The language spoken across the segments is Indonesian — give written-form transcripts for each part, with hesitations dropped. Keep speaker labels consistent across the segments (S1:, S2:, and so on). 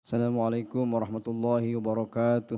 S1: Assalamualaikum warahmatullahi wabarakatuh.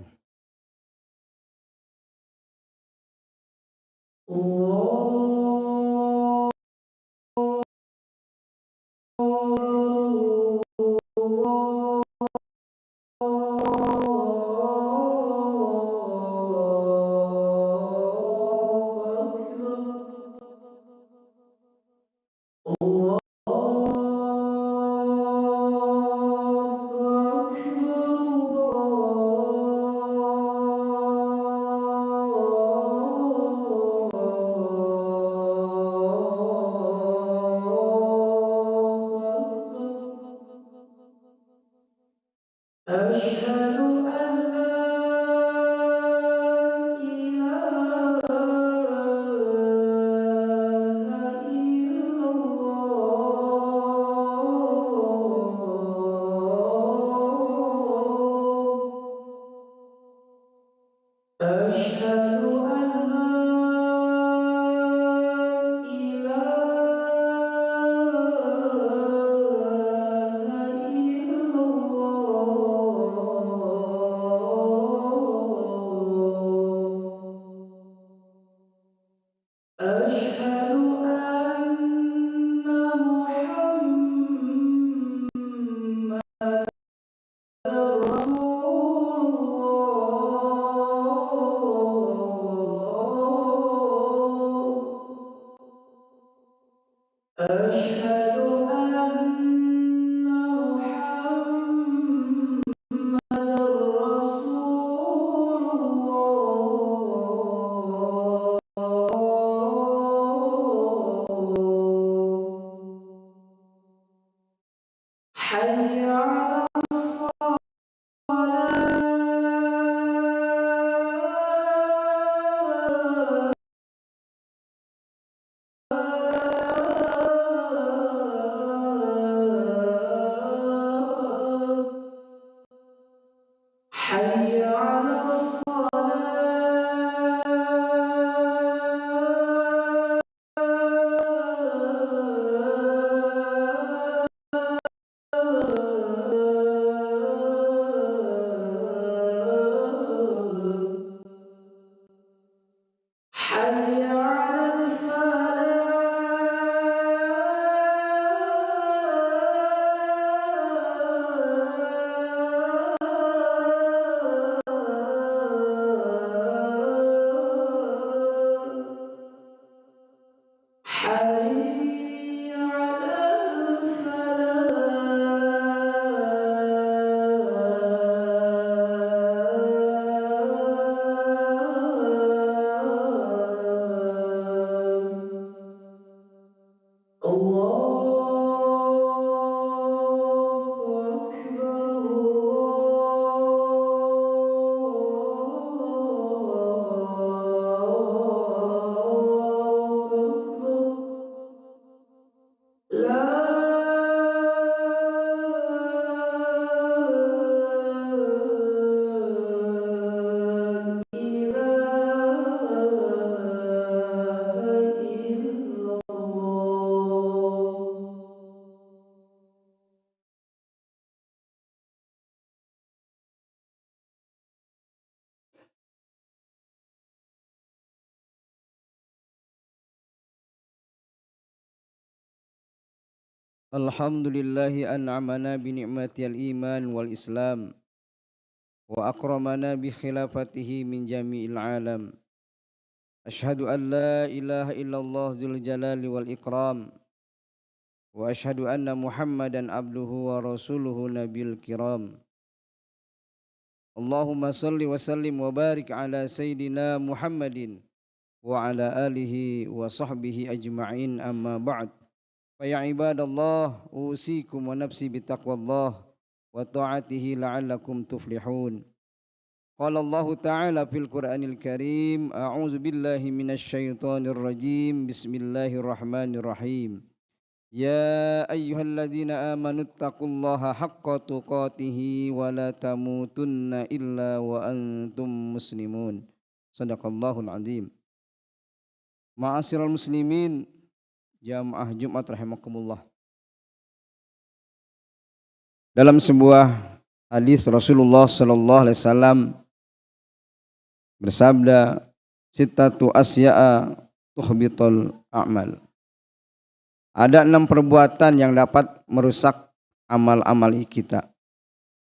S2: أشهد أن لا إله إلا الله. أشهد أن لا إله إلا الله. أشهد أن محمدا رسول الله. أشهد أن محمدا رسول الله. حي على الصلاة. حي على الصلاة. حي على الفلاح. حي على الفلاح. الله أكبر الله أكبر لا إله إلا الله.
S1: Alhamdulillahi an'amana bi ni'matil iman wal islam wa akramana bi khilafatihi min jami'il alam. Ashhadu an la ilaha illallah dzul jalali wal ikram wa ashhadu anna Muhammadan abduhu wa rasuluhu nabiyil kiram. Allahumma salli wa sallim wa barik ala sayyidina Muhammadin wa ala alihi wa sahbihi ajma'in amma ba'd. Fa ya ibadallah usikum wa nafsi bitaqwallah wa ta'atihi la'allakum tuflihun. Qala Allah Ta'ala fil Qur'anil Karim, a'udzu billahi minasy syaithanir rajim. Bismillahirrahmanirrahim. Ya ayyuhalladzina amanu taqullaha haqqa tuqatih wa la tamutunna illa wa antum muslimun. Shadaqallahul azim. Ma'asyiral muslimin, jamaah Jumat rahimakumullah. Dalam sebuah hadis Rasulullah sallallahu alaihi wasallam bersabda, sittatu asya'a tuhbitul a'mal. Ada 6 perbuatan yang dapat merusak amal-amal kita.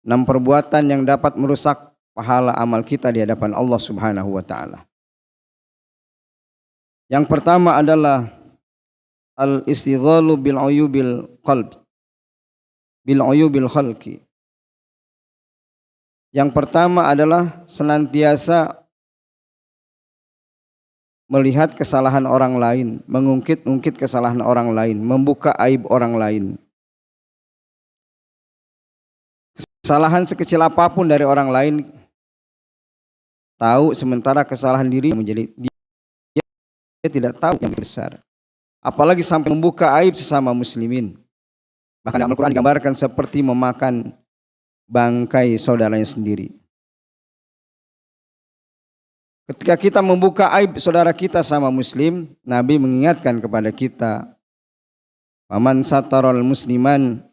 S1: 6 perbuatan yang dapat merusak pahala amal kita di hadapan Allah Subhanahu wa taala. Yang pertama adalah al-istighalu bil uyubil qalbi, bil uyubil khalqi. Yang pertama adalah senantiasa melihat kesalahan orang lain, mengungkit-ungkit kesalahan orang lain, membuka aib orang lain. Kesalahan sekecil apapun dari orang lain tahu, sementara kesalahan diri menjadi dia tidak tahu yang besar. Apalagi sampai membuka aib sesama muslimin. Bahkan Al-Quran digambarkan seperti memakan bangkai saudaranya sendiri. Ketika kita membuka aib saudara kita sama muslim, Nabi mengingatkan kepada kita, "Faman satarul musliman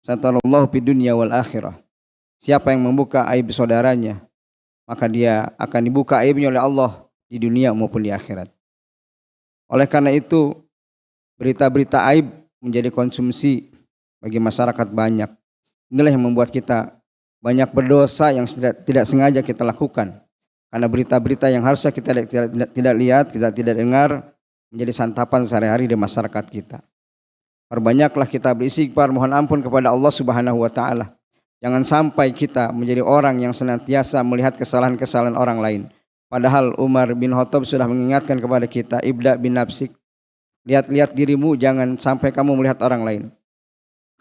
S1: satarallahu fid dunya wal akhirah." Siapa yang membuka aib saudaranya, maka dia akan dibuka aibnya oleh Allah di dunia maupun di akhirat. Oleh karena itu, berita-berita aib menjadi konsumsi bagi masyarakat banyak. Inilah yang membuat kita banyak berdosa yang tidak sengaja kita lakukan. Karena berita-berita yang harusnya kita tidak lihat, kita tidak dengar, menjadi santapan sehari-hari di masyarakat kita. Perbanyaklah kita beristighfar, mohon ampun kepada Allah Subhanahu wa taala. Jangan sampai kita menjadi orang yang senantiasa melihat kesalahan-kesalahan orang lain. Padahal Umar bin Khattab sudah mengingatkan kepada kita, ibda bin nafsik. Lihat-lihat dirimu, jangan sampai kamu melihat orang lain.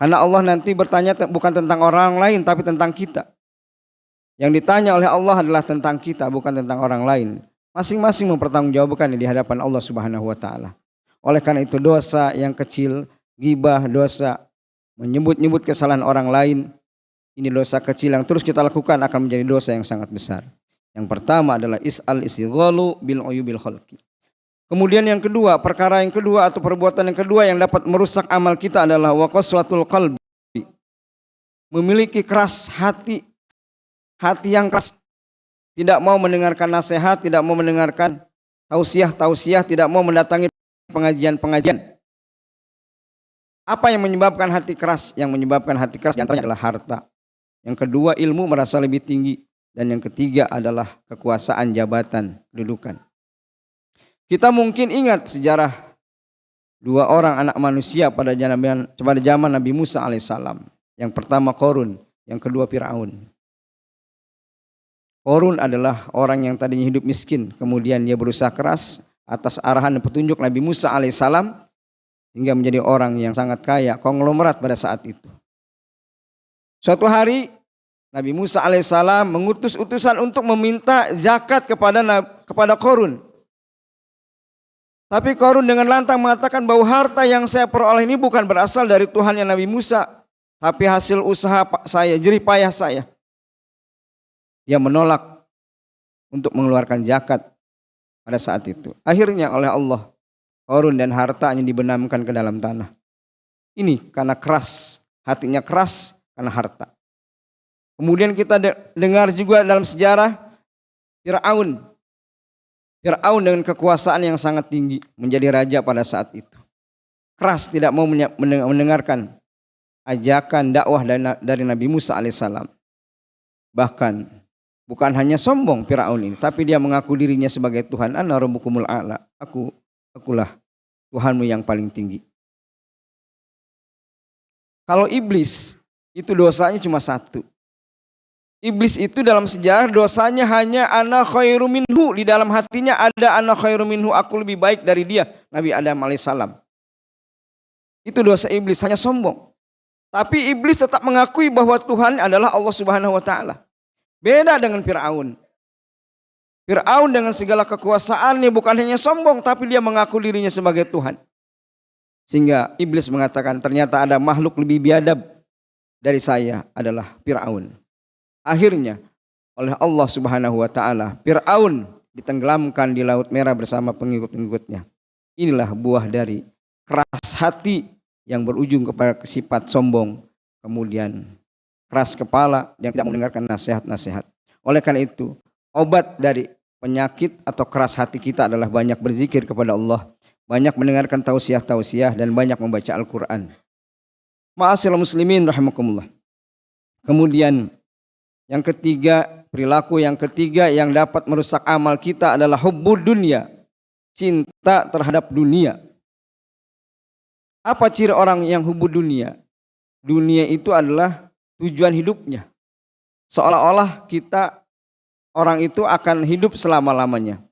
S1: Karena Allah nanti bertanya bukan tentang orang lain, tapi tentang kita. Yang ditanya oleh Allah adalah tentang kita, bukan tentang orang lain. Masing-masing mempertanggungjawabkan di hadapan Allah Subhanahu wa taala. Oleh karena itu dosa yang kecil, ghibah, dosa menyebut-nyebut kesalahan orang lain, ini dosa kecil yang terus kita lakukan akan menjadi dosa yang sangat besar. Yang pertama adalah istighalu bil uyubil khalqi. Kemudian yang kedua, perkara yang kedua atau perbuatan yang kedua yang dapat merusak amal kita adalah wa qaswatul qalbi. Memiliki keras hati. Hati yang keras, tidak mau mendengarkan nasihat, tidak mau mendengarkan tausiah, tidak mau mendatangi pengajian. Apa yang menyebabkan hati keras? Yang menyebabkan hati keras diantaranya adalah harta. Yang kedua, ilmu merasa lebih tinggi. Dan yang ketiga adalah kekuasaan, jabatan, kedudukan. Kita mungkin ingat sejarah 2 orang anak manusia pada zaman Nabi Musa alaihissalam. Yang pertama Qarun, yang kedua Fir'aun. Qarun adalah orang yang tadinya hidup miskin, kemudian dia berusaha keras atas arahan dan petunjuk Nabi Musa alaihissalam hingga menjadi orang yang sangat kaya, konglomerat pada saat itu. Suatu hari Nabi Musa alaihissalam mengutus utusan untuk meminta zakat kepada Qarun. Tapi Qarun dengan lantang mengatakan bahwa harta yang saya peroleh ini bukan berasal dari Tuhannya Nabi Musa, tapi hasil usaha saya, jerih payah saya. Dia menolak untuk mengeluarkan zakat pada saat itu. Akhirnya oleh Allah, Qarun dan hartanya dibenamkan ke dalam tanah. Ini karena keras, hatinya keras karena harta. Kemudian kita dengar juga dalam sejarah Fir'aun. Fir'aun dengan kekuasaan yang sangat tinggi menjadi raja pada saat itu. Keras, tidak mau mendengarkan ajakan dakwah dari Nabi Musa alaihissalam. Bahkan bukan hanya sombong Fir'aun ini, tapi dia mengaku dirinya sebagai Tuhan. Ana rabbukumul a'la. Akulah Tuhanmu yang paling tinggi. Kalau iblis itu dosanya cuma satu. Iblis itu dalam sejarah dosanya hanya ana khairu minhu. Di dalam hatinya ada ana khairu minhu, aku lebih baik dari dia, Nabi Adam alaihissalam. Itu dosa iblis, hanya sombong. Tapi iblis tetap mengakui bahwa Tuhan adalah Allah Subhanahu wa taala. Beda dengan Fir'aun. Fir'aun dengan segala kekuasaannya bukan hanya sombong, tapi dia mengaku dirinya sebagai Tuhan. Sehingga iblis mengatakan ternyata ada makhluk lebih biadab dari saya, adalah Fir'aun. Akhirnya oleh Allah Subhanahu wa taala, Fir'aun ditenggelamkan di Laut Merah bersama pengikut-pengikutnya. Inilah buah dari keras hati yang berujung kepada sifat sombong, kemudian keras kepala, yang tidak mendengarkan nasihat-nasihat. Oleh karena itu, obat dari penyakit atau keras hati kita adalah banyak berzikir kepada Allah, banyak mendengarkan tausiah-tausiah, dan banyak membaca Al-Quran. Ma'asyiral muslimin rahimakumullah. Kemudian yang ketiga, perilaku yang ketiga yang dapat merusak amal kita adalah hubbud dunya, cinta terhadap dunia. Apa ciri orang yang hubbud dunia? Dunia itu adalah tujuan hidupnya. Seolah-olah kita, orang itu akan hidup selama-lamanya.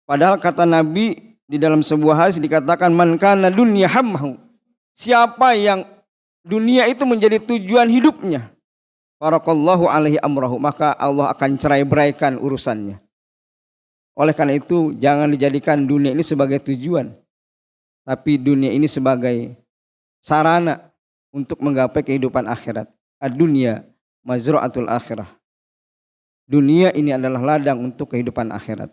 S1: Padahal kata Nabi di dalam sebuah hadis dikatakan, man kana dunya hammahu. Siapa yang dunia itu menjadi tujuan hidupnya, farakallahu alaihi amrahu, maka Allah akan cerai-beraikan urusannya. Oleh karena itu, jangan dijadikan dunia ini sebagai tujuan, tapi dunia ini sebagai sarana untuk menggapai kehidupan akhirat. Ad-dunya mazra'atul akhirah. Dunia ini adalah ladang untuk kehidupan akhirat.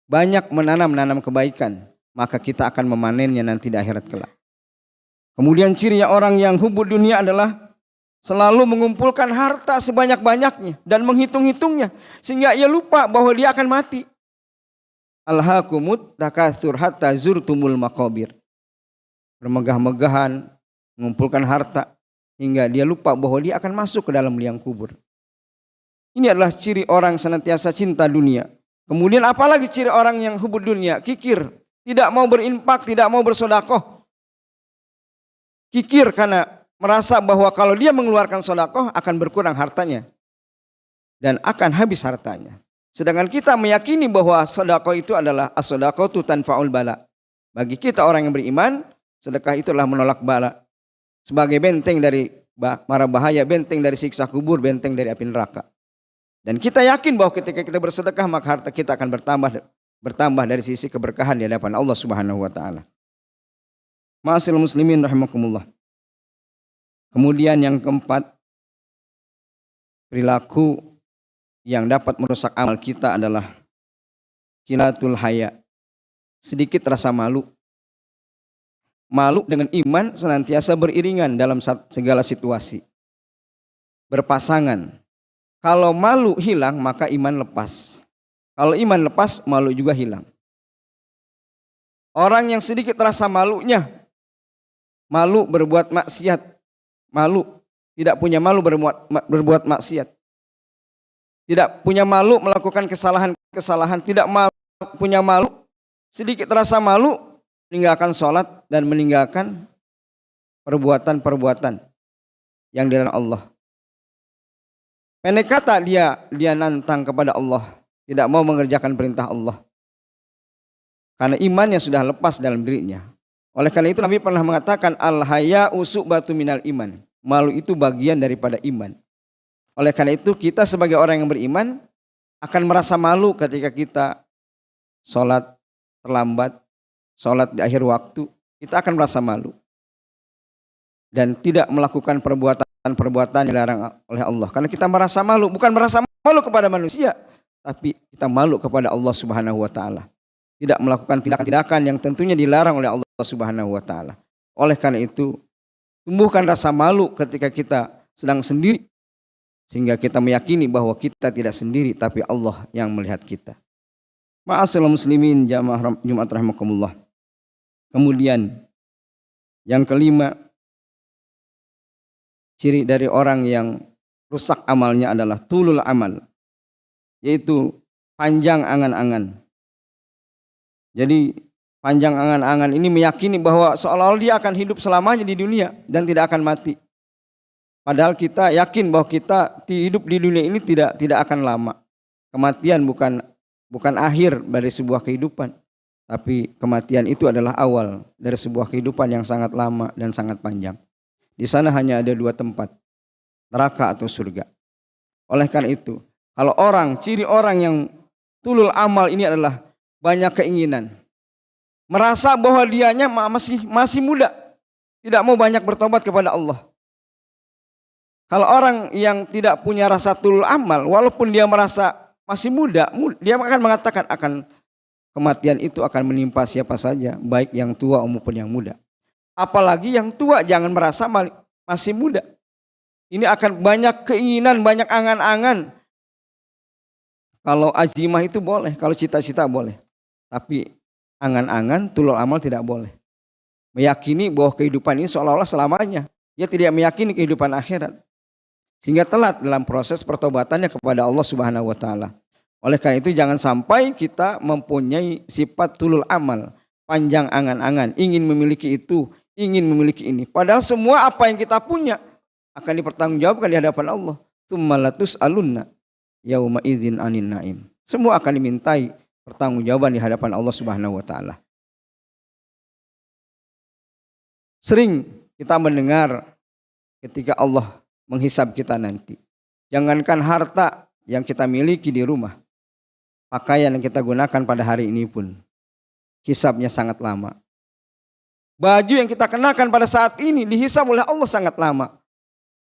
S1: Banyak menanam kebaikan, maka kita akan memanennya nanti di akhirat kelak. Kemudian cirinya orang yang hubbud dunia adalah selalu mengumpulkan harta sebanyak-banyaknya dan menghitung-hitungnya sehingga ia lupa bahwa dia akan mati. Alhaakumut takatsur hatta zurtumul maqabir. Bermegah-megahan, mengumpulkan harta hingga dia lupa bahwa dia akan masuk ke dalam liang kubur. Ini adalah ciri orang senantiasa cinta dunia. Kemudian apalagi ciri orang yang hubbud dunia? Kikir, tidak mau berinfak, tidak mau bersedekah. Kikir karena merasa bahwa kalau dia mengeluarkan sedekah akan berkurang hartanya dan akan habis hartanya. Sedangkan kita meyakini bahwa sedekah itu adalah as-shadaqatu tanfa'ul bala. Bagi kita orang yang beriman, sedekah itu adalah menolak bala. Sebagai benteng dari mara bahaya, benteng dari siksa kubur, benteng dari api neraka. Dan kita yakin bahwa ketika kita bersedekah maka harta kita akan bertambah dari sisi keberkahan di hadapan Allah Subhanahu wa taala. Ma'asyiral muslimin rahimakumullah. Kemudian yang keempat, perilaku yang dapat merusak amal kita adalah qilatul haya. Sedikit rasa malu. Malu dengan iman senantiasa beriringan dalam segala situasi. Berpasangan. Kalau malu hilang maka iman lepas. Kalau iman lepas, malu juga hilang. Orang yang sedikit rasa malunya, malu berbuat maksiat, malu, tidak punya malu berbuat maksiat, tidak punya malu melakukan kesalahan-kesalahan, tidak punya malu, sedikit rasa malu, meninggalkan sholat dan meninggalkan perbuatan-perbuatan yang dilarang Allah. Pendek kata dia nantang kepada Allah, tidak mau mengerjakan perintah Allah, karena imannya sudah lepas dalam dirinya. Oleh karena itu Nabi pernah mengatakan al-haya'u su'batu minal iman. Malu itu bagian daripada iman. Oleh karena itu kita sebagai orang yang beriman akan merasa malu ketika kita sholat terlambat, sholat di akhir waktu. Kita akan merasa malu. Dan tidak melakukan perbuatan-perbuatan yang dilarang oleh Allah. Karena kita merasa malu. Bukan merasa malu kepada manusia, tapi kita malu kepada Allah Subhanahu wa ta'ala. Tidak melakukan tindakan-tindakan yang tentunya dilarang oleh Allah Subhanahu wa ta'ala. Oleh karena itu, tumbuhkan rasa malu ketika kita sedang sendiri, sehingga kita meyakini bahwa kita tidak sendiri, tapi Allah yang melihat kita. Ma'asyiral muslimin jamaah Jumat rahimakumullah. Kemudian yang kelima, ciri dari orang yang rusak amalnya adalah tulul amal, yaitu panjang angan-angan. Jadi panjang angan-angan ini meyakini bahwa seolah-olah dia akan hidup selamanya di dunia dan tidak akan mati. Padahal kita yakin bahwa kita hidup di dunia ini tidak akan lama. Kematian bukan akhir dari sebuah kehidupan, tapi kematian itu adalah awal dari sebuah kehidupan yang sangat lama dan sangat panjang. Di sana hanya ada dua tempat, neraka atau surga. Oleh karena itu, kalau ciri orang yang tulul amal ini adalah banyak keinginan, merasa bahwa dianya masih muda, tidak mau banyak bertobat kepada Allah. Kalau orang yang tidak punya rasa tulul amal, walaupun dia merasa masih muda, dia akan mengatakan kematian itu akan menimpa siapa saja, baik yang tua maupun yang muda. Apalagi yang tua jangan merasa masih muda. Ini akan banyak keinginan, banyak angan-angan. Kalau azimah itu boleh, kalau cita-cita boleh. Tapi angan-angan, tulul amal tidak boleh. Meyakini bahwa kehidupan ini seolah-olah selamanya. Dia tidak meyakini kehidupan akhirat. Sehingga telat dalam proses pertobatannya kepada Allah Subhanahu wa taala. Oleh karena itu jangan sampai kita mempunyai sifat tulul amal, panjang angan-angan, ingin memiliki itu, ingin memiliki ini. Padahal semua apa yang kita punya akan dipertanggungjawabkan di hadapan Allah. Tsumma latus'alunna yauma idzin 'anin na'im. Semua akan dimintai pertanggungjawaban di hadapan Allah Subhanahu wa taala. Sering kita mendengar ketika Allah menghisab kita nanti. Jangankan harta yang kita miliki di rumah, pakaian yang kita gunakan pada hari ini pun hisabnya sangat lama. Baju yang kita kenakan pada saat ini dihisab oleh Allah sangat lama.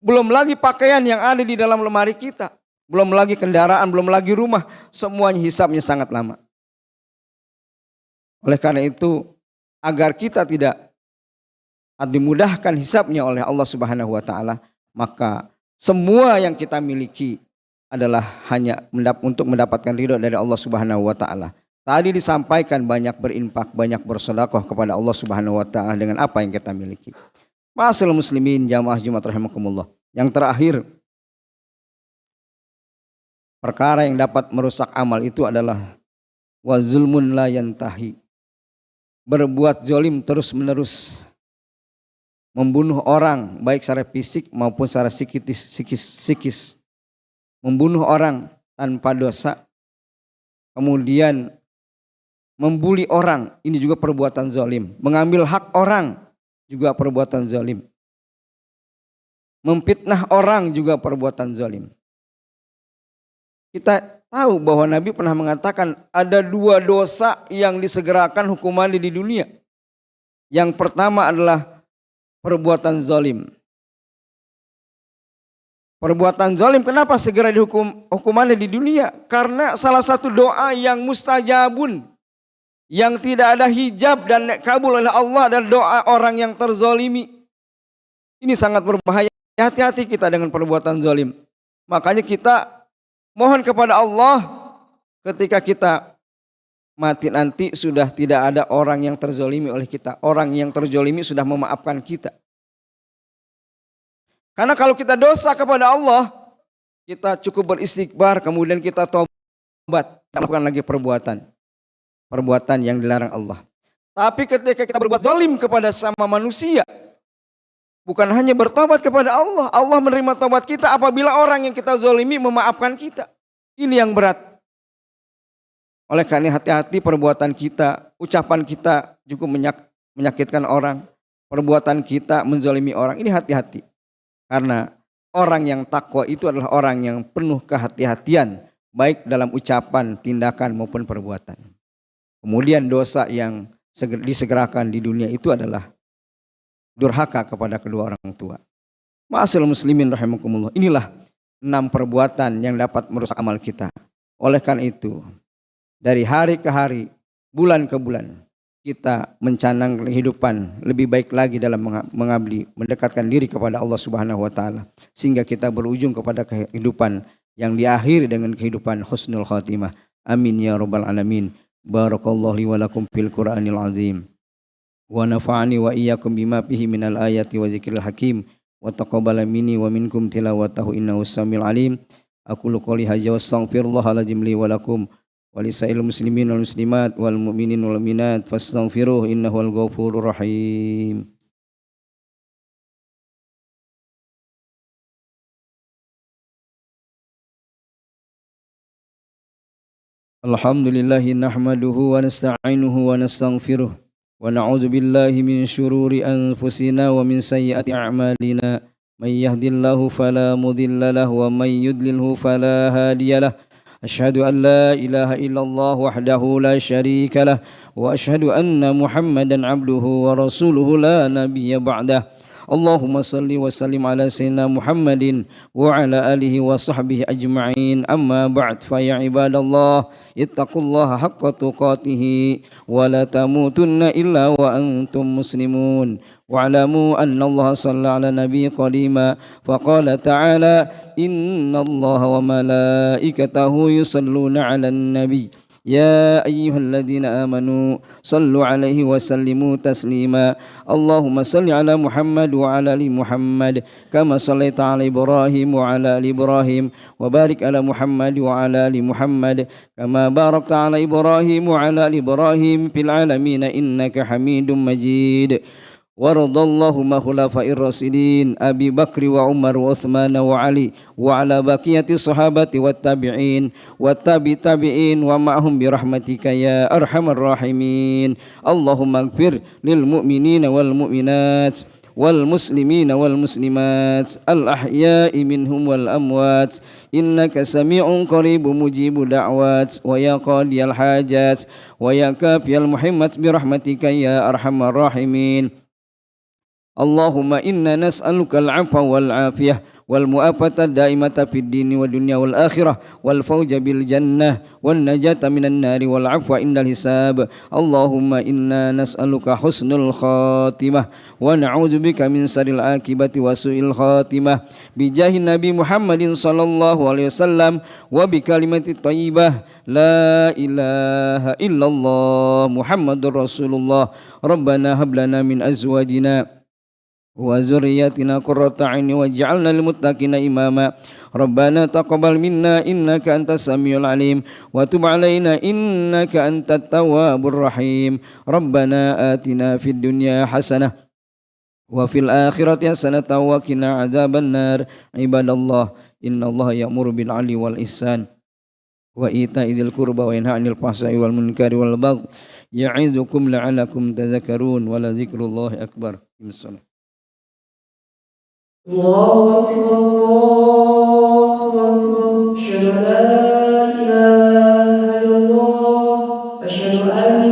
S1: Belum lagi pakaian yang ada di dalam lemari kita, belum lagi kendaraan, belum lagi rumah, semuanya hisabnya sangat lama. Oleh karena itu, agar kita tidak dimudahkan hisabnya oleh Allah Subhanahu wa taala, maka semua yang kita miliki adalah hanya untuk mendapatkan ridho dari Allah Subhanahu wa taala. Tadi disampaikan banyak berinfak, banyak bersedekah kepada Allah Subhanahu wa taala dengan apa yang kita miliki. Ma'asyiral muslimin jamaah Jumat rahimakumullah. Yang terakhir, perkara yang dapat merusak amal itu adalah wa zulmun la yantahi. Berbuat zalim terus-menerus. Membunuh orang baik secara fisik maupun secara psikis. Membunuh orang tanpa dosa. Kemudian membuli orang, ini juga perbuatan zalim. Mengambil hak orang juga perbuatan zalim. Memfitnah orang juga perbuatan zalim. Kita tahu bahwa Nabi pernah mengatakan ada 2 dosa yang disegerakan hukumannya di dunia. Yang pertama adalah perbuatan zalim. Perbuatan zalim kenapa segera dihukum hukumannya di dunia? Karena salah satu doa yang mustajabun, yang tidak ada hijab dan kabul oleh Allah adalah doa orang yang terzalimi. Ini sangat berbahaya. Hati-hati kita dengan perbuatan zalim. Makanya kita mohon kepada Allah ketika kita mati nanti sudah tidak ada orang yang terzalimi oleh kita. Orang yang terzalimi sudah memaafkan kita. Karena kalau kita dosa kepada Allah, kita cukup beristighfar, kemudian kita tobat, tidak melakukan lagi perbuatan yang dilarang Allah. Tapi ketika kita berbuat zalim kepada sama manusia, bukan hanya bertobat kepada Allah, Allah menerima tobat kita apabila orang yang kita zalimi memaafkan kita. Ini yang berat. Oleh karena hati-hati perbuatan kita, ucapan kita cukup menyakitkan orang, perbuatan kita menzalimi orang, ini hati-hati. Karena orang yang takwa itu adalah orang yang penuh kehati-hatian, baik dalam ucapan, tindakan maupun perbuatan. Kemudian dosa yang disegerakan di dunia itu adalah durhaka kepada kedua orang tua. Ma'asyiral muslimin rahimakumullah. Inilah 6 perbuatan yang dapat merusak amal kita. Oleh karena itu, dari hari ke hari, bulan ke bulan, kita mencanang kehidupan lebih baik lagi dalam mengabdi, mendekatkan diri kepada Allah Subhanahu wa taala, sehingga kita berujung kepada kehidupan yang diakhiri dengan kehidupan husnul khatimah. Amin ya rabbal alamin. Barakallahu li wa lakum fil Qur'anil azim. Wa nafa'ani wa iyyakum bima fihi minal ayati wa zikril hakim. Wa taqabbala minni wa minkum tilawatahu innahu samiul alim. Aqulu qouli hadza wa astaghfirullahal azim li wa lakum wa lisa'il muslimin wal muslimat wal mu'minin wal mu'minat fastaghfiruhu innahu al ghafurur rahim. Alhamdulillahi nahmaduhu wa nasta'inuhu wa nastaghfiruh wa na'udzu billahi min syururi anfusina wa min sayyiati a'malina. May yahdihillahu fala mudilla lahu wa may yudlilhu fala hadiyalah. Asyhadu an la ilaha illallah wahdahu la syarika lah wa asyhadu anna Muhammadan abduhu wa rasuluhu la nabiyya ba'dah. اللهم صل وسلم على سيدنا محمد وعلى آله وصحبه أجمعين أما بعد فيا عباد الله اتقوا الله حق تقاته ولا تموتن إلا وأنتم مسلمون واعلموا أن الله صلى على نبي قديما فقال تعالى إن الله وملائكته يصلون على النبي يا أيها الذين آمنوا صلوا عليه وسلموا تسليما اللهم صل على محمد وعلى آل محمد كما صليت على إبراهيم وعلى آل إبراهيم وبارك على محمد وعلى آل محمد كما باركت على إبراهيم وعلى آل إبراهيم في العالمين إنك حميد مجيد وارض اللهم خلفاء الراشدين أبي بكر وعمر وعثمان وعلي وعلى بقية الصحابة والتابعين والتابعين ومعهم برحمتك يا أرحم الراحمين اللهم اغفر للمؤمنين والمؤمنات والمسلمين والمسلمات الأحياء منهم والأموات إنك سميع قريب مجيب دعوات ويا قاضي الحاجات ويا كافي المحمة برحمتك يا أرحم الراحمين اللهم إنا نسألك العفو والعافية والمؤافاة الدائمة في الدين والدنيا والآخرة والفوز بالجنة والنجاة من النار والعفو عند الحساب اللهم إنا نسألك حسن الخاتمة ونعوذ بك من شر العاقبة وسوء الخاتمة بجاه النبي محمد صلى الله عليه وسلم وبكلمة الطيبة لا إله إلا الله محمد رسول الله ربنا هب لنا من أزواجنا وذرياتنا قرة عين واجعلنا للمتقين إماما ربنا تقبل منا إنك أنت السميع العليم وتب علينا إنك أنت التواب الرحيم ربنا آتنا في الدنيا حسنة وفي الآخرة حسنة وقنا عذاب النار عباد الله إن الله يأمر بالعدل والإحسان وإيتاء ذي القربى وينهى عن الفحشاء والمنكر والبغي يعظكم لعلكم تذكرون ولذكر الله أكبر.
S2: الله أكبر الله أكبر أشهد أن لا إله إلا الله أشهد أن